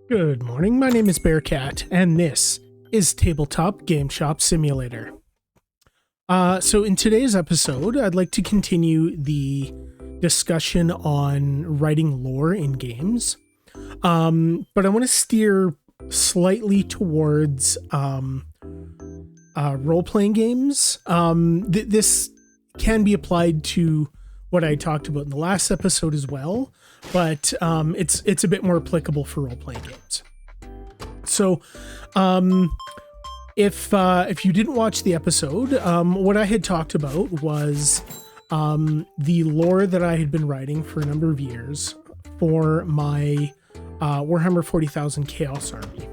Good morning, my name is Bearcat, and this is Tabletop Game Shop Simulator. So in today's episode, I'd like to continue the discussion on writing lore in games. But I want to steer slightly towards role-playing games. This can be applied to what I talked about in the last episode as well, but it's a bit more applicable for role-playing games. So, if you didn't watch the episode, what I had talked about was the lore that I had been writing for a number of years for my Warhammer 40,000 Chaos Army,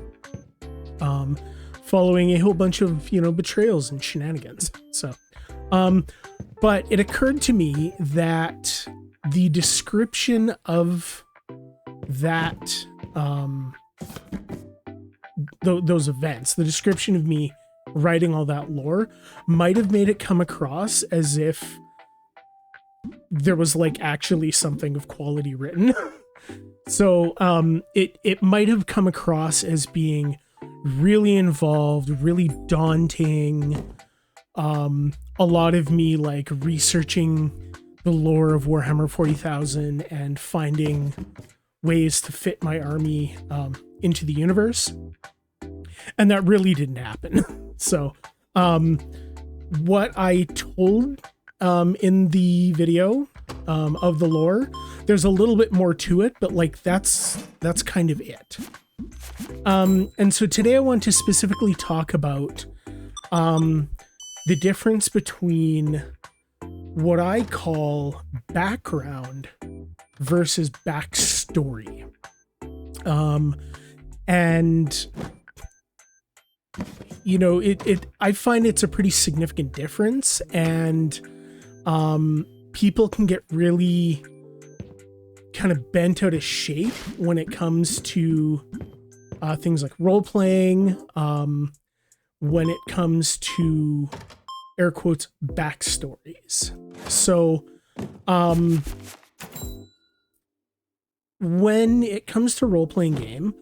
following a whole bunch of betrayals and shenanigans. So, but it occurred to me that the description of that, those events, the description of me writing all that lore might have made it come across as if there was like actually something of quality written. So it might have come across as being really involved, really daunting. A lot of me like researching the lore of Warhammer 40,000 and finding ways to fit my army into the universe. And that really didn't happen. So what I told in the video of the lore, there's a little bit more to it, but like that's kind of it. And so today I want to specifically talk about the difference between what I call background versus backstory. And I find it's a pretty significant difference, and people can get really kind of bent out of shape when it comes to things like role playing, when it comes to air quotes backstories. So when it comes to role-playing games,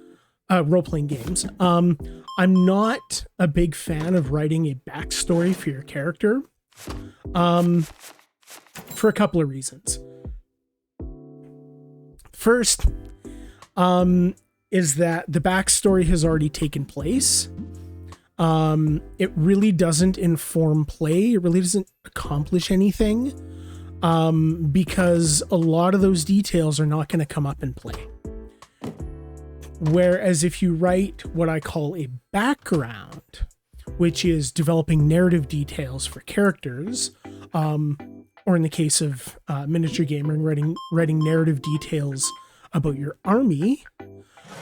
I'm not a big fan of writing a backstory for your character, for a couple of reasons. First, is that the backstory has already taken place. It really doesn't inform play. It really doesn't accomplish anything, because a lot of those details are not going to come up in play. Whereas if you write what I call a background, which is developing narrative details for characters, or in the case of Miniature Gamer, writing narrative details about your army,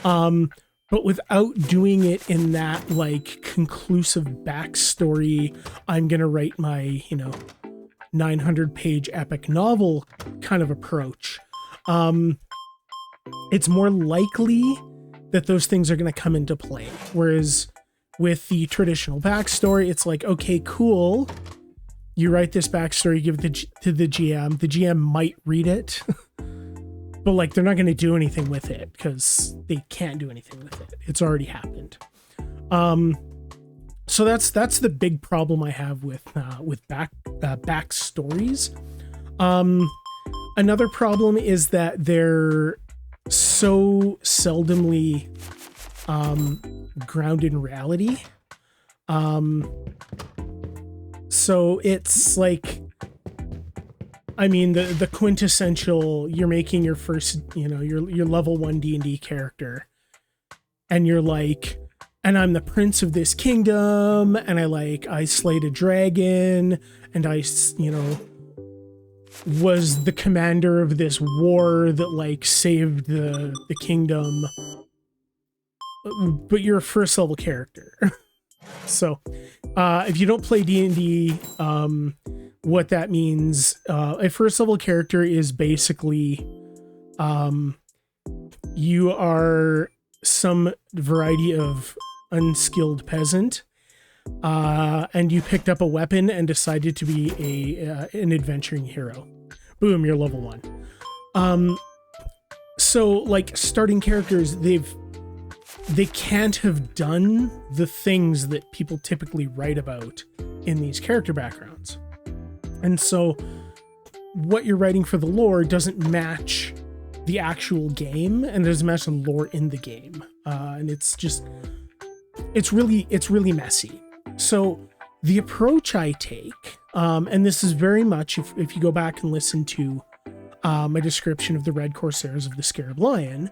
but without doing it in that like conclusive backstory, I'm going to write my, 900-page epic novel kind of approach, it's more likely that those things are going to come into play. Whereas with the traditional backstory, it's like, okay, cool. You write this backstory, give it to the GM. The GM might read it, but like they're not going to do anything with it because they can't do anything with it. It's already happened. So that's the big problem I have with backstories. Another problem is that they're so seldomly grounded in reality. So it's like, I mean, the quintessential, you're making your first, your level 1 D&D character, and you're like, and I'm the prince of this kingdom, and I slayed a dragon, and I was the commander of this war that like saved the kingdom. But you're a first level character. So if you don't play D&D, what that means, a first level character is basically you are some variety of unskilled peasant, and you picked up a weapon and decided to be an adventuring hero. Boom, you're level 1. So like starting characters, they've they can't have done the things that people typically write about in these character backgrounds. And so what you're writing for the lore doesn't match the actual game, and it doesn't match the lore in the game. And it's really messy. So the approach I take, and this is very much, if you go back and listen to my description of the Red Corsairs of the Scarab Lion,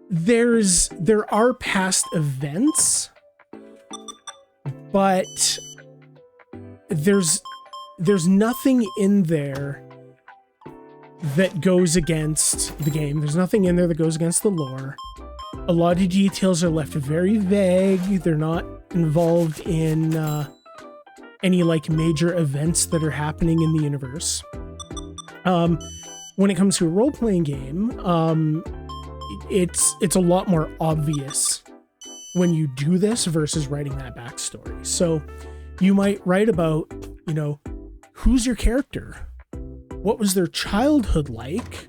there are past events, but there's nothing in there that goes against the game. There's nothing in there that goes against the lore. A lot of details are left very vague. They're not involved in any like major events that are happening in the universe. When it comes to a role-playing game, it's a lot more obvious when you do this versus writing that backstory. So you might write about, who's your character? What was their childhood like?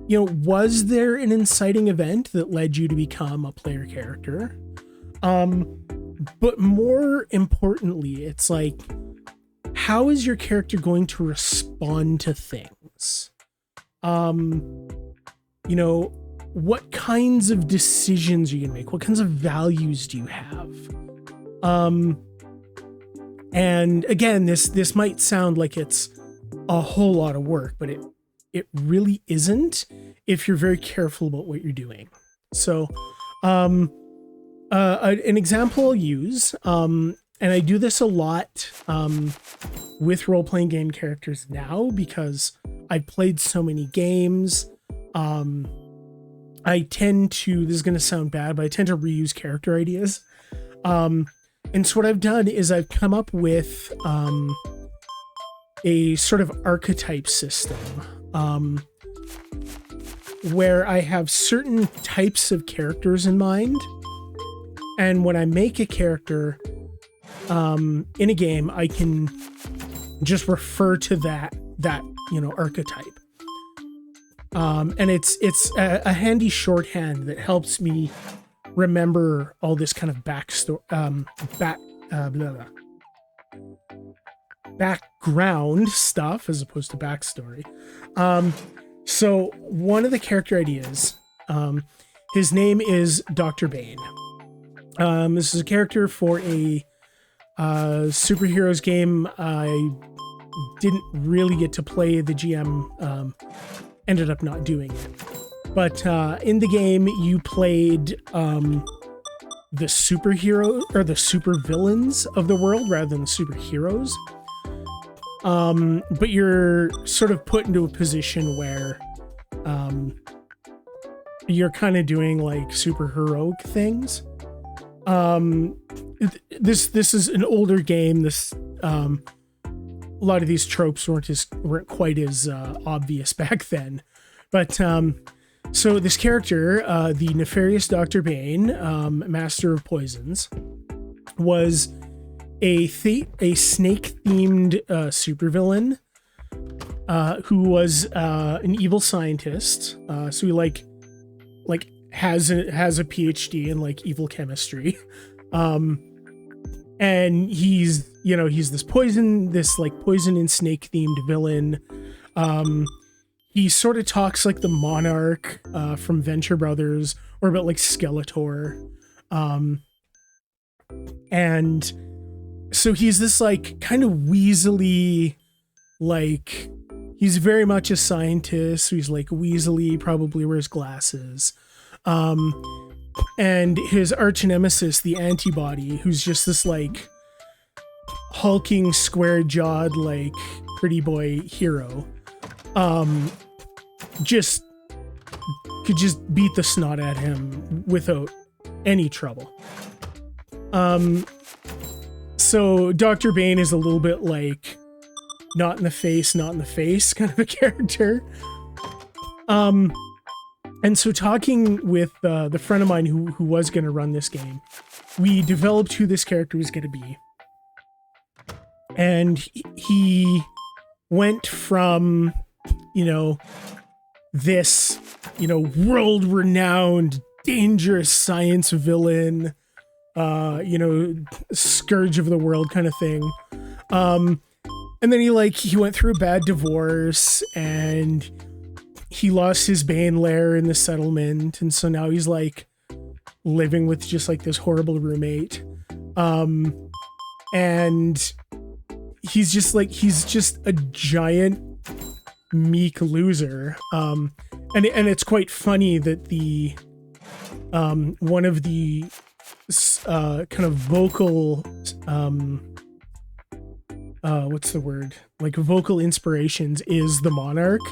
Was there an inciting event that led you to become a player character? But more importantly, it's like, how is your character going to respond to things? What kinds of decisions are you gonna make? What kinds of values do you have? And again, this might sound like it's a whole lot of work, but it really isn't if you're very careful about what you're doing. So, an example I'll use, and I do this a lot with role-playing game characters now because I've played so many games. I tend to, this is going to sound bad, but I tend to reuse character ideas. And so what I've done is I've come up with a sort of archetype system where I have certain types of characters in mind. And when I make a character in a game, I can just refer to that archetype. And it's a handy shorthand that helps me remember all this kind of background stuff as opposed to backstory. So one of the character ideas, his name is Dr. Bane. This is a character for a superheroes game. I didn't really get to play. The GM ended up not doing it. But in the game, you played the superhero or the super villains of the world rather than the superheroes. But you're sort of put into a position where you're kind of doing like super heroic things. This is an older game. A lot of these tropes weren't quite as obvious back then. But so this character, the nefarious Dr. Bane, master of poisons, was a snake-themed supervillain who was an evil scientist. So he has a PhD in like evil chemistry. And he's this poison and snake themed villain. He sort of talks like the Monarch from Venture Brothers, or about like Skeletor. And so he's this like kind of weaselly, like he's very much a scientist. So he's like weaselly, probably wears glasses. And his arch nemesis, the Antibody, who's just this like hulking, square-jawed, like pretty boy hero, just could just beat the snot at him without any trouble. So Dr. Bane is a little bit like not in the face kind of a character. And so talking with the friend of mine who was going to run this game, we developed who this character was going to be. And he went from, this world-renowned, dangerous science villain, scourge of the world kind of thing. And then he went through a bad divorce, and he lost his Bane lair in the settlement, and so now he's living with just this horrible roommate. And he's just a giant meek loser. And it's quite funny that the one of the kind of vocal what's the word? Vocal inspirations is the Monarch.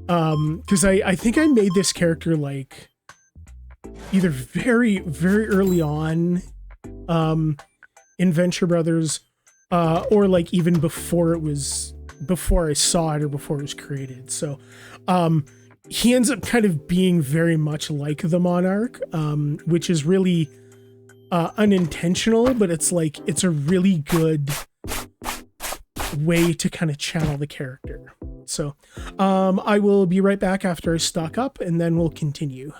Because I think I made this character either very, very early on in Venture Brothers, or even before I saw it or before it was created. So he ends up kind of being very much like the Monarch, which is really unintentional, but it's a really good way to kind of channel the character. So I will be right back after I stock up, and then we'll continue.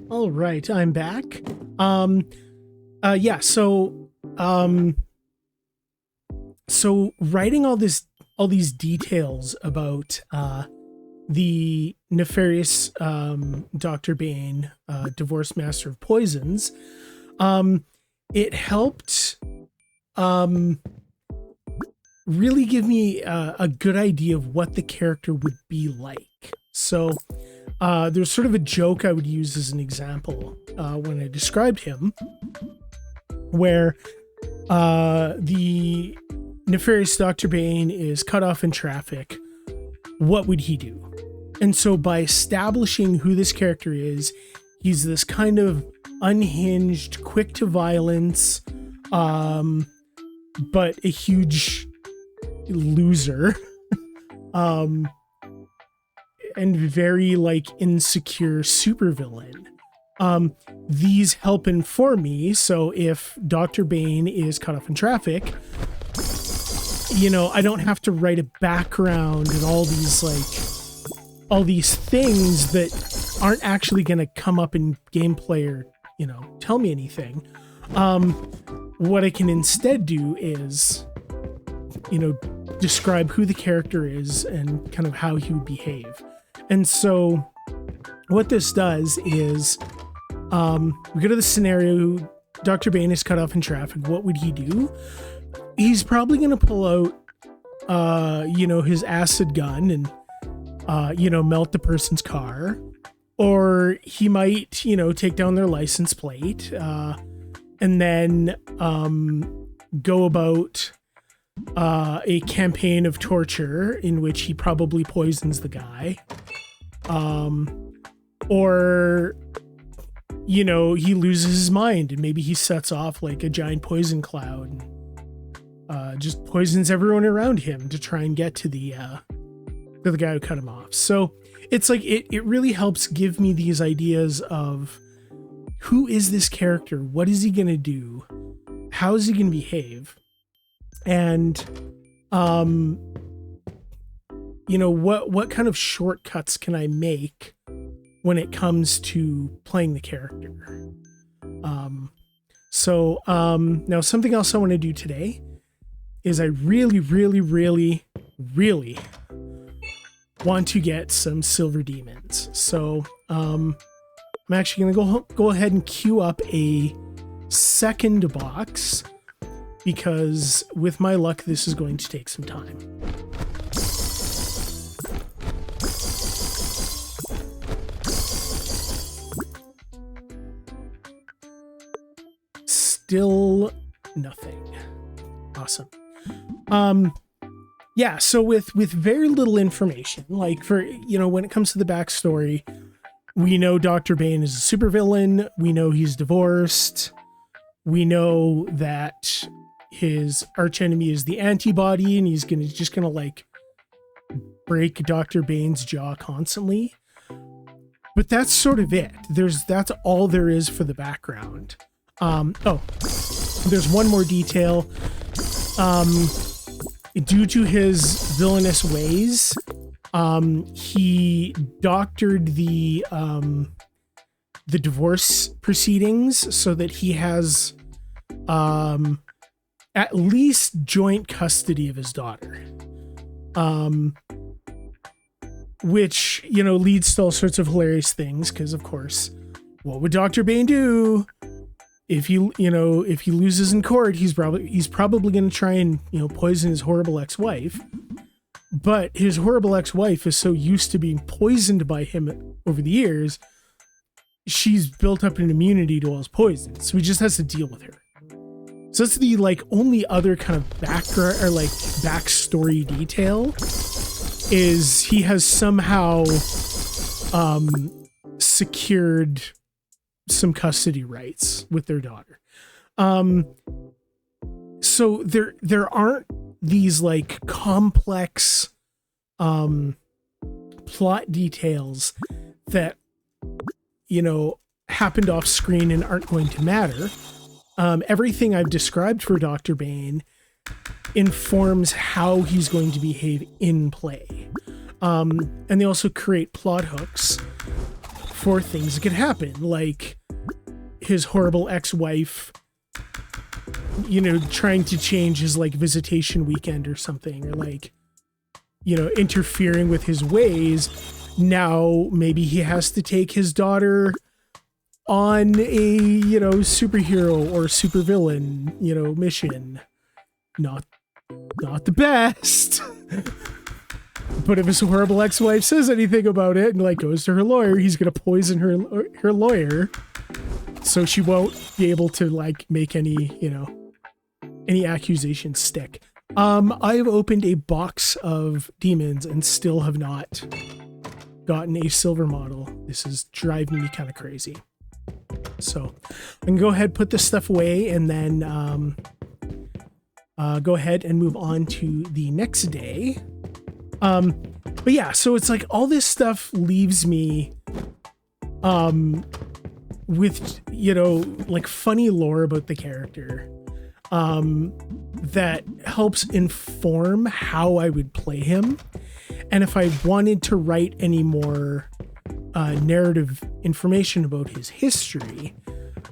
All right, I'm back. So writing all these details about the nefarious Dr. Bane, divorced master of poisons, it helped really give me a good idea of what the character would be like. So there's sort of a joke I would use as an example when I described him, where the nefarious Dr. Bane is cut off in traffic. What would he do? And so by establishing who this character is, he's this kind of unhinged, quick to violence, but a huge loser, and very insecure supervillain. These help inform me. So if Dr. Bane is cut off in traffic, I don't have to write a background and all these things that aren't actually going to come up in gameplay or, tell me anything. What I can instead do is, describe who the character is and kind of how he would behave. And so what this does is, we go to the scenario, Dr. Bane is cut off in traffic. What would he do? He's probably going to pull out, his acid gun and, melt the person's car. Or he might, take down their license plate, and then go about a campaign of torture in which he probably poisons the guy. Or, he loses his mind and maybe he sets off a giant poison cloud and just poisons everyone around him to try and get to the guy who cut him off. So it's it really helps give me these ideas of who is this character? What is he going to do? How is he going to behave? And, what kind of shortcuts can I make when it comes to playing the character? Now something else I want to do today is I really, really, really, really want to get some silver demons. So, I'm actually going to go ahead and queue up a second box, because with my luck, this is going to take some time. Still nothing. Awesome. Yeah, so with very little information, for, when it comes to the backstory, we know Dr. Bane is a supervillain. We know he's divorced. We know that his archenemy is the antibody, and he's just gonna break Dr. Bane's jaw constantly. But that's sort of it. That's all there is for the background. There's one more detail. Due to his villainous ways, He doctored the divorce proceedings so that he has at least joint custody of his daughter. Which, you know, leads to all sorts of hilarious things, because of course, what would Dr. Bane do if he loses in court? He's probably going to try and, you know, poison his horrible ex-wife. But his horrible ex-wife is so used to being poisoned by him over the years, she's built up an immunity to all his poisons, so he just has to deal with her. So that's the like only other kind of background or like backstory detail, is he has somehow secured some custody rights with their daughter. So there aren't these like complex plot details that, you know, happened off screen and aren't going to matter. Everything I've described for Dr. Bane informs how he's going to behave in play. And they also create plot hooks for things that could happen, like his horrible ex-wife, you know, trying to change his like visitation weekend or something, or like, you know, interfering with his ways. Now maybe he has to take his daughter on a, you know, superhero or supervillain, you know, mission. Not the best. But if his horrible ex-wife says anything about it and like goes to her lawyer, he's gonna poison her lawyer, so she won't be able to like make any, you know, any accusations stick. I've opened a box of demons and still have not gotten a silver model. This is driving me kind of crazy. So I can go ahead, put this stuff away, and then go ahead and move on to the next day. But yeah, so it's like all this stuff leaves me with, you know, like funny lore about the character that helps inform how I would play him. And if I wanted to write any more narrative information about his history,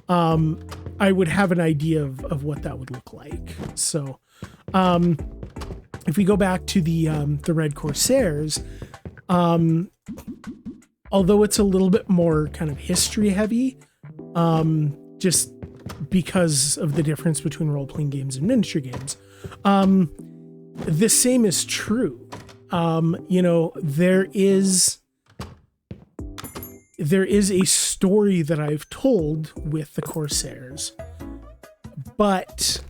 I would have an idea of what that would look like. So if we go back to the Red Corsairs, although it's a little bit more kind of history heavy, just because of the difference between role-playing games and miniature games, the same is true. You know, there is a story that I've told with the Corsairs, but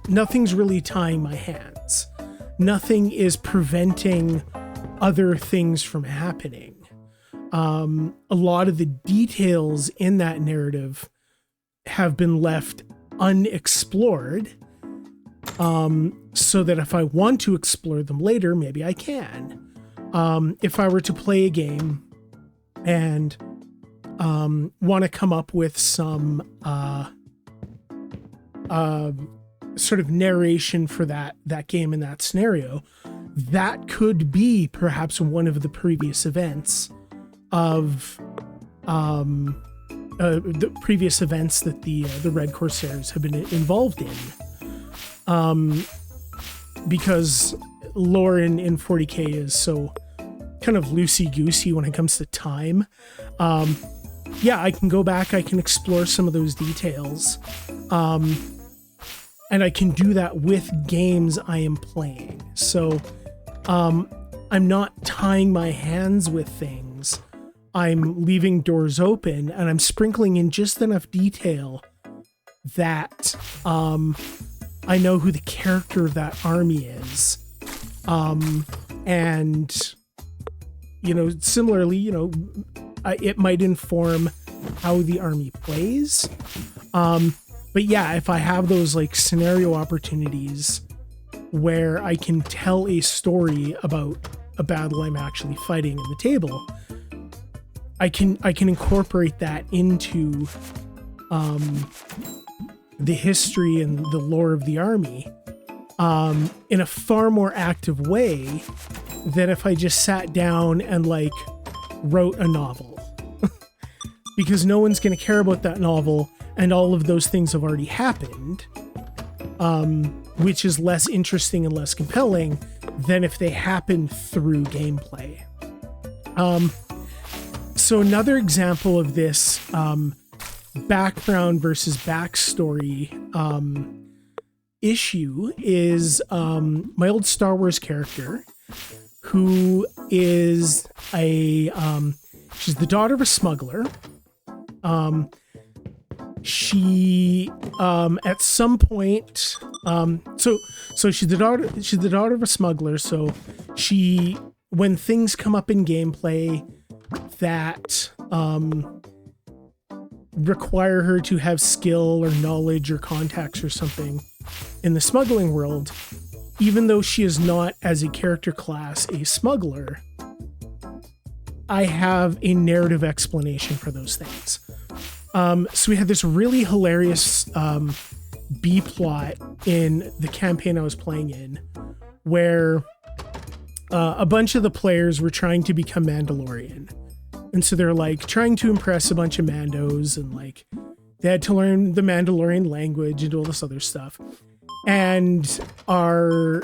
nothing's really tying my hands. Nothing is preventing other things from happening. A lot of the details in that narrative have been left unexplored, so that if I want to explore them later, maybe I can. If I were to play a game and want to come up with some sort of narration for that game in that scenario, that could be perhaps one of the previous events of the previous events that the Red Corsairs have been involved in, because lore in 40K is so kind of loosey-goosey when it comes to time. Yeah, I can go back, I can explore some of those details, and I can do that with games I am playing. So I'm not tying my hands with things. I'm leaving doors open, and I'm sprinkling in just enough detail that I know who the character of that army is. And, you know, similarly, you know, it might inform how the army plays. But yeah, if I have those like scenario opportunities where I can tell a story about a battle I'm actually fighting in the table, I can incorporate that into the history and the lore of the army in a far more active way than if I just sat down and like wrote a novel. Because no one's going to care about that novel, and all of those things have already happened, which is less interesting and less compelling than if they happen through gameplay. So another example of this background versus backstory issue is my old Star Wars character, who is she's the daughter of a smuggler. She at some point so she's the daughter of a smuggler, so she, when things come up in gameplay that require her to have skill or knowledge or contacts or something in the smuggling world, even though she is not as a character class a smuggler, I have a narrative explanation for those things. So we had this really hilarious B plot in the campaign I was playing in, where a bunch of the players were trying to become Mandalorian. And so they're like trying to impress a bunch of Mandos, and like they had to learn the Mandalorian language and all this other stuff. And our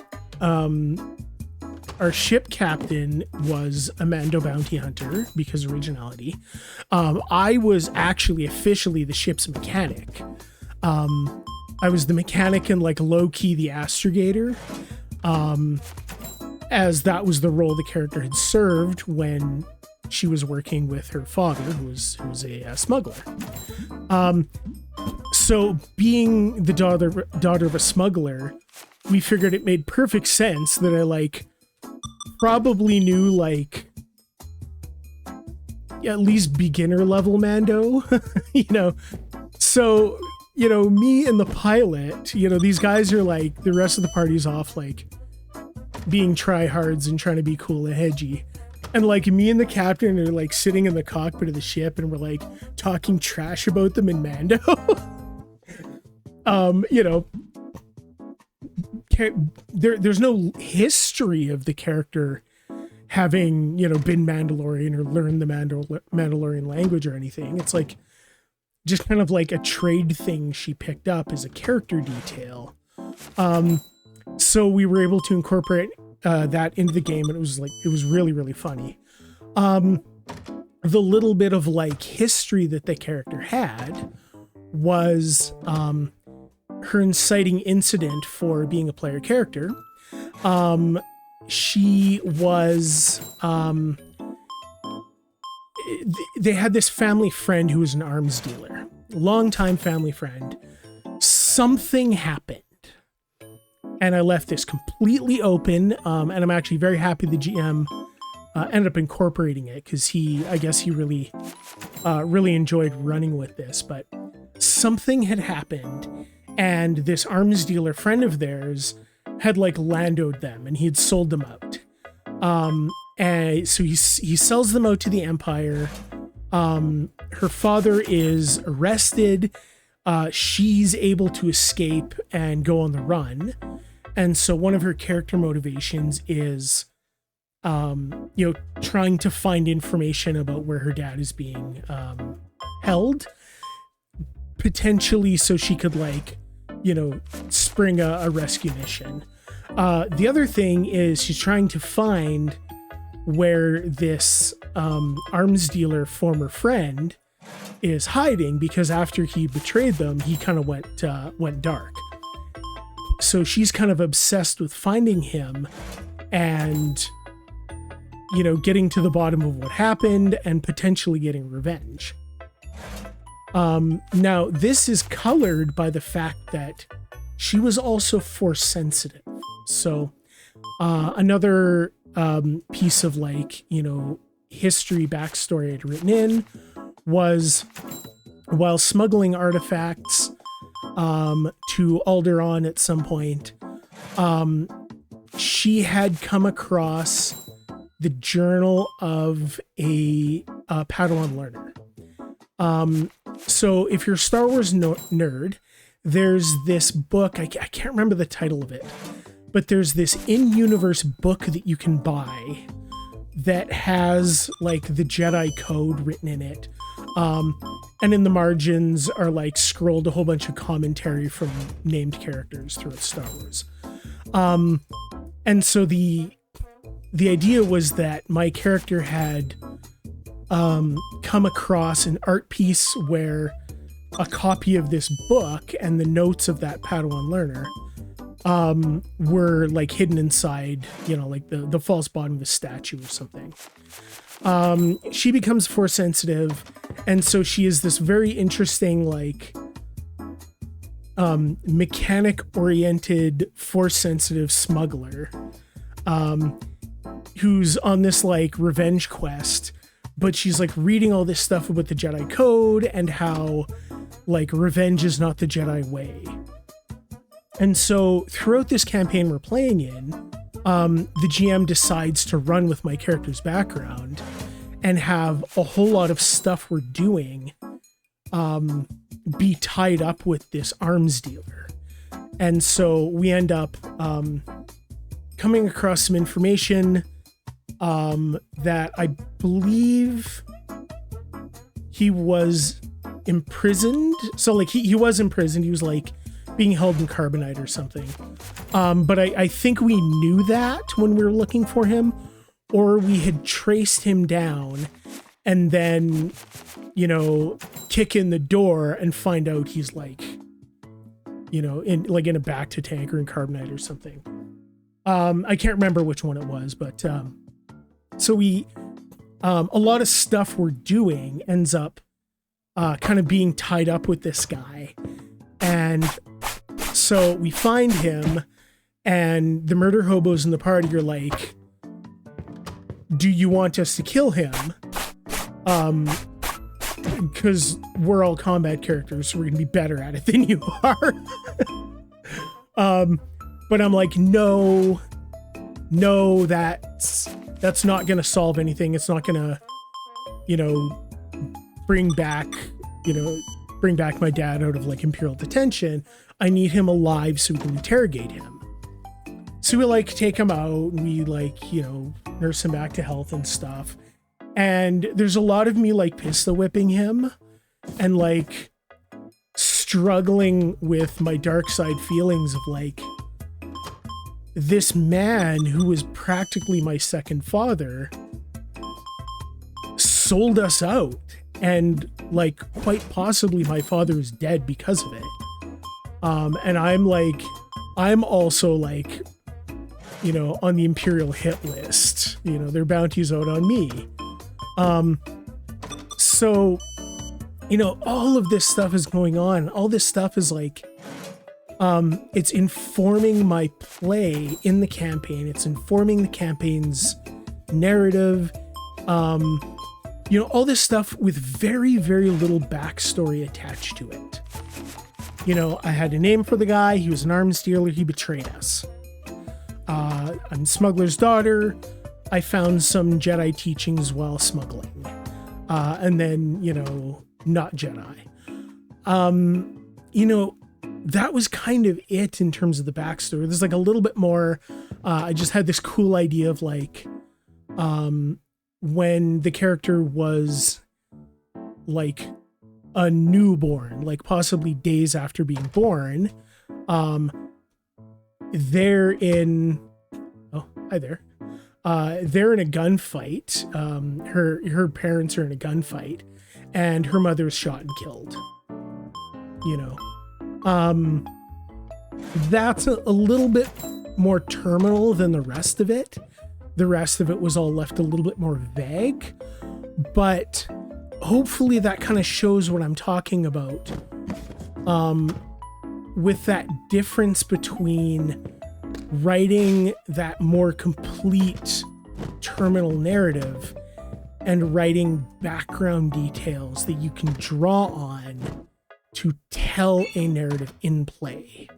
ship captain was a Mando bounty hunter because of originality. I was actually officially the ship's mechanic. I was the mechanic and like low key the astrogator, as that was the role the character had served when she was working with her father, who was a smuggler. So being the daughter of a smuggler, we figured it made perfect sense that I like probably knew like at least beginner level Mando, So, me and the pilot, these guys are like, the rest of the party's off like being tryhards and trying to be cool and hedgy. And like me and the captain are like sitting in the cockpit of the ship, and we're like talking trash about them in Mando. There's no history of the character having, been Mandalorian or learned the Mandalorian language or anything. It's like just kind of like a trade thing she picked up as a character detail. So we were able to incorporate that into the game, and it was really, really funny. The little bit of like history that the character had was her inciting incident for being a player character. She was they had this family friend who was an arms dealer, longtime family friend. Something happened, and I left this completely open, and I'm actually very happy the GM ended up incorporating it, because I guess he really enjoyed running with this. But something had happened, and this arms dealer friend of theirs had like landoed them, and he had sold them out. And so he sells them out to the Empire. Her father is arrested. She's able to escape and go on the run. And so one of her character motivations is, trying to find information about where her dad is being held, potentially so she could spring a rescue mission. The other thing is she's trying to find where this arms dealer former friend is hiding, because after he betrayed them, he kind of went dark. So she's kind of obsessed with finding him and, getting to the bottom of what happened and potentially getting revenge. Now, this is colored by the fact that she was also force sensitive. So another piece of history backstory I'd written in was, while smuggling artifacts to Alderaan at some point, she had come across the journal of a Padawan learner. So if you're a Star Wars nerd, there's this book, I can't remember the title of it, but there's this in-universe book that you can buy that has like the Jedi code written in it. And in the margins are like scrolled a whole bunch of commentary from named characters throughout Star Wars. And so the idea was that my character had come across an art piece where a copy of this book and the notes of that Padawan learner were like hidden inside, like the false bottom of a statue or something. She becomes Force sensitive, and so she is this very interesting, like, mechanic oriented Force sensitive smuggler, who's on this like revenge quest, but she's like reading all this stuff about the Jedi code and how like revenge is not the Jedi way. And so throughout this campaign we're playing in, the GM decides to run with my character's background and have a whole lot of stuff we're doing be tied up with this arms dealer. And so we end up coming across some information that I believe he was imprisoned. So like he was imprisoned. He was like being held in carbonite or something. But I think we knew that when we were looking for him, or we had traced him down and then, kick in the door and find out he's like, in a back to tank or in carbonite or something. I can't remember which one it was, but so we, a lot of stuff we're doing ends up kind of being tied up with this guy. And so we find him, and the murder hobos in the party are like, do you want us to kill him? Because we're all combat characters, so we're gonna be better at it than you are. But I'm like, no, that's not gonna solve anything. It's not gonna, bring back my dad out of like Imperial detention. I need him alive so we can interrogate him. So we like take him out and we like, nurse him back to health and stuff. And there's a lot of me like pistol whipping him and like struggling with my dark side feelings of like, this man who was practically my second father sold us out, and like quite possibly my father is dead because of it. And I'm also like, on the Imperial hit list, their bounty's out on me. So, all of this stuff is going on. All this stuff is like, it's informing my play in the campaign. It's informing the campaign's narrative. All this stuff with very, very little backstory attached to it. I had a name for the guy. He was an arms dealer. He betrayed us. I'm Smuggler's daughter. I found some Jedi teachings while smuggling. And then, not Jedi. That was kind of it in terms of the backstory. There's like a little bit more. I just had this cool idea of like, when the character was like a newborn, like possibly days after being born, they're in a gunfight. Her parents are in a gunfight, and her mother is shot and killed. That's a little bit more terminal than the rest of it. The rest of it was all left a little bit more vague, but hopefully that kind of shows what I'm talking about. With that difference between writing that more complete terminal narrative and writing background details that you can draw on to tell a narrative in play,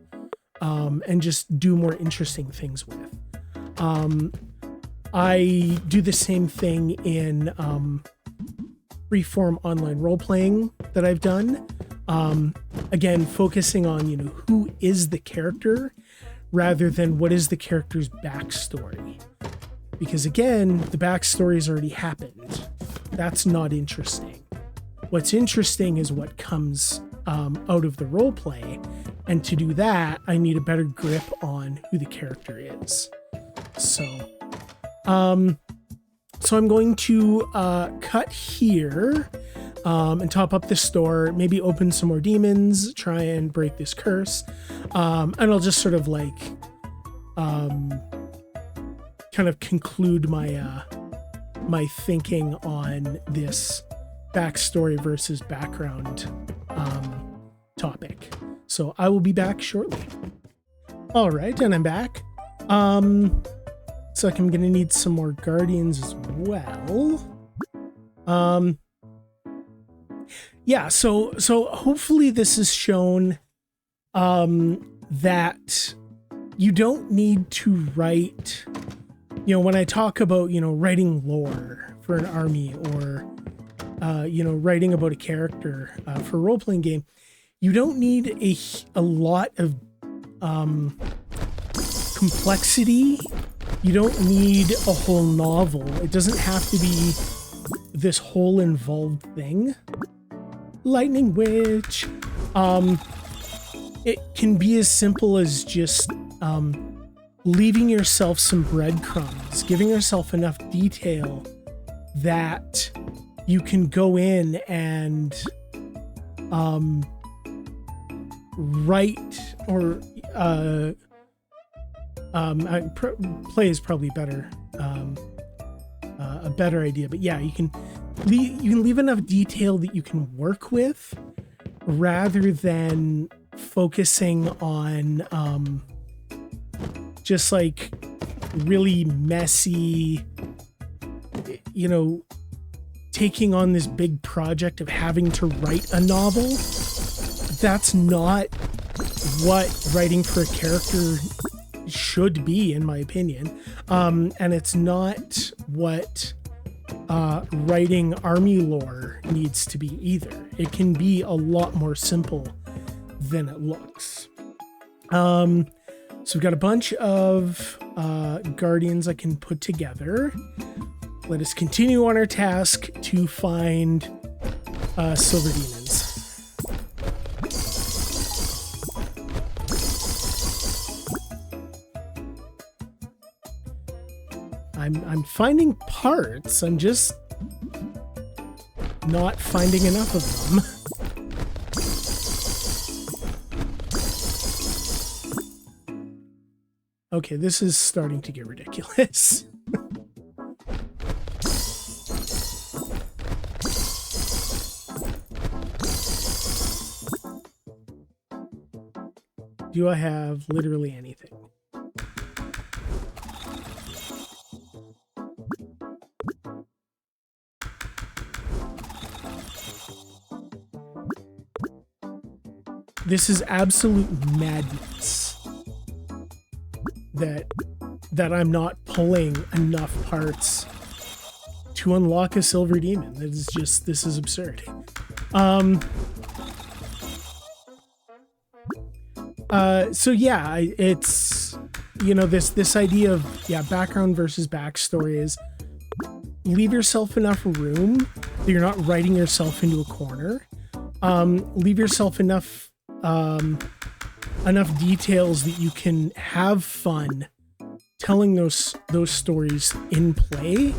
and just do more interesting things with. I do the same thing in freeform online role-playing that I've done. Again, focusing on, who is the character rather than what is the character's backstory. Because again, the backstory's already happened. That's not interesting. What's interesting is what comes out of the role play. And to do that, I need a better grip on who the character is. So I'm going to cut here and top up the store, maybe open some more demons, try and break this curse. And I'll just sort of like kind of conclude my my thinking on this backstory versus background topic. So I will be back shortly. All right, and I'm back. So I'm gonna need some more guardians as well. Yeah, so hopefully this is shown that you don't need to write, you know, when I talk about, you know, writing lore for an army or you know, writing about a character for a role-playing game, you don't need a lot of complexity. You don't need a whole novel. It doesn't have to be this whole involved thing. Lightning Witch. It can be as simple as just leaving yourself some breadcrumbs, giving yourself enough detail that you can go in and write or play is probably better, a better idea. But yeah, you can leave enough detail that you can work with, rather than focusing on just like really messy, you know, taking on this big project of having to write a novel. That's not what writing for a character should be, in my opinion. And it's not what writing army lore needs to be either. It can be a lot more simple than it looks. So we've got a bunch of guardians I can put together. Let us continue on our task to find silver demons. I'm finding parts. I'm just not finding enough of them. Okay, this is starting to get ridiculous. Do I have literally anything? This is absolute madness that I'm not pulling enough parts to unlock a silver demon. This is absurd. So yeah, it's, you know, this idea of, yeah, background versus backstory is leave yourself enough room that you're not writing yourself into a corner. Leave yourself enough details that you can have fun telling those stories in play,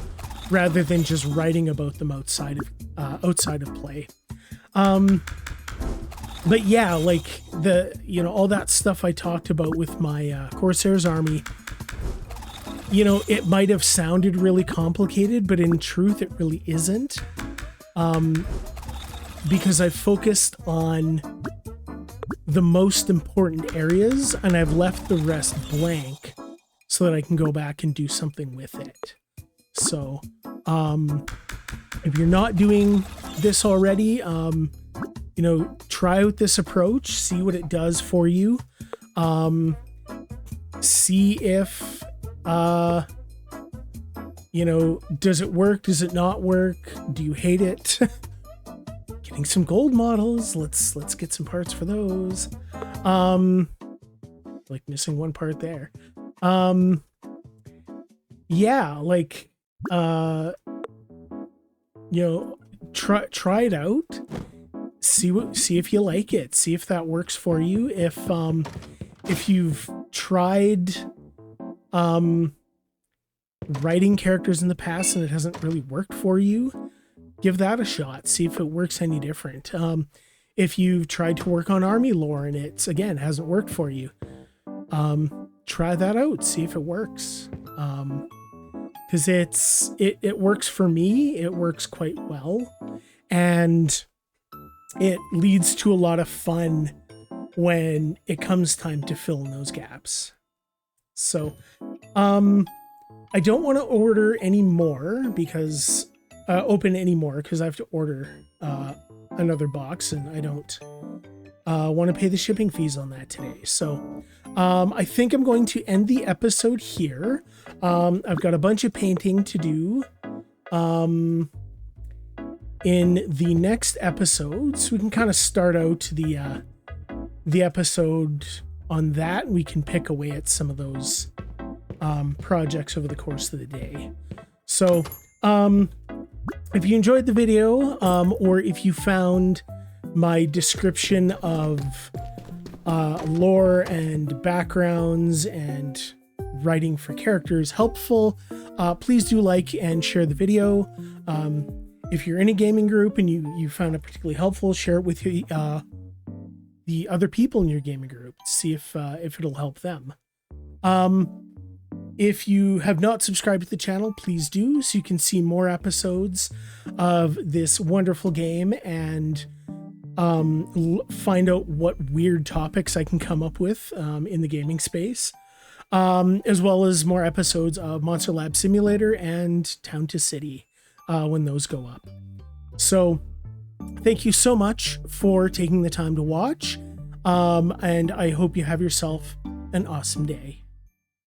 rather than just writing about them outside of play. But yeah, like all that stuff I talked about with my Corsairs army, you know, it might have sounded really complicated, but in truth it really isn't, because I've focused on the most important areas and I've left the rest blank so that I can go back and do something with it. So if you're not doing this already, you know, try out this approach, see what it does for you. See if you know, does it work? Does it not work? Do you hate it? Getting some gold models. Let's get some parts for those. like missing one part there. Yeah, like, you know, try it out. See if you like it. See if that works for you. If you've tried writing characters in the past and it hasn't really worked for you, give that a shot. See if it works any different. If you've tried to work on army lore and it's, again, hasn't worked for you, try that out. See if it works. Because it works for me. It works quite well. And it leads to a lot of fun when it comes time to fill in those gaps. So, I don't want to order any more because open any more because I have to order another box, and I don't want to pay the shipping fees on that today. So I think I'm going to end the episode here. I've got a bunch of painting to do in the next episode, so we can kind of start out the episode on that. We can pick away at some of those projects over the course of the day. So if you enjoyed the video, or if you found my description of lore and backgrounds and writing for characters helpful, please do like and share the video. If you're in a gaming group and you found it particularly helpful, share it with the other people in your gaming group to see if it'll help them. If you have not subscribed to the channel, please do, so you can see more episodes of this wonderful game and find out what weird topics I can come up with in the gaming space, as well as more episodes of Monster Lab Simulator and Town to City when those go up. So thank you so much for taking the time to watch, and I hope you have yourself an awesome day.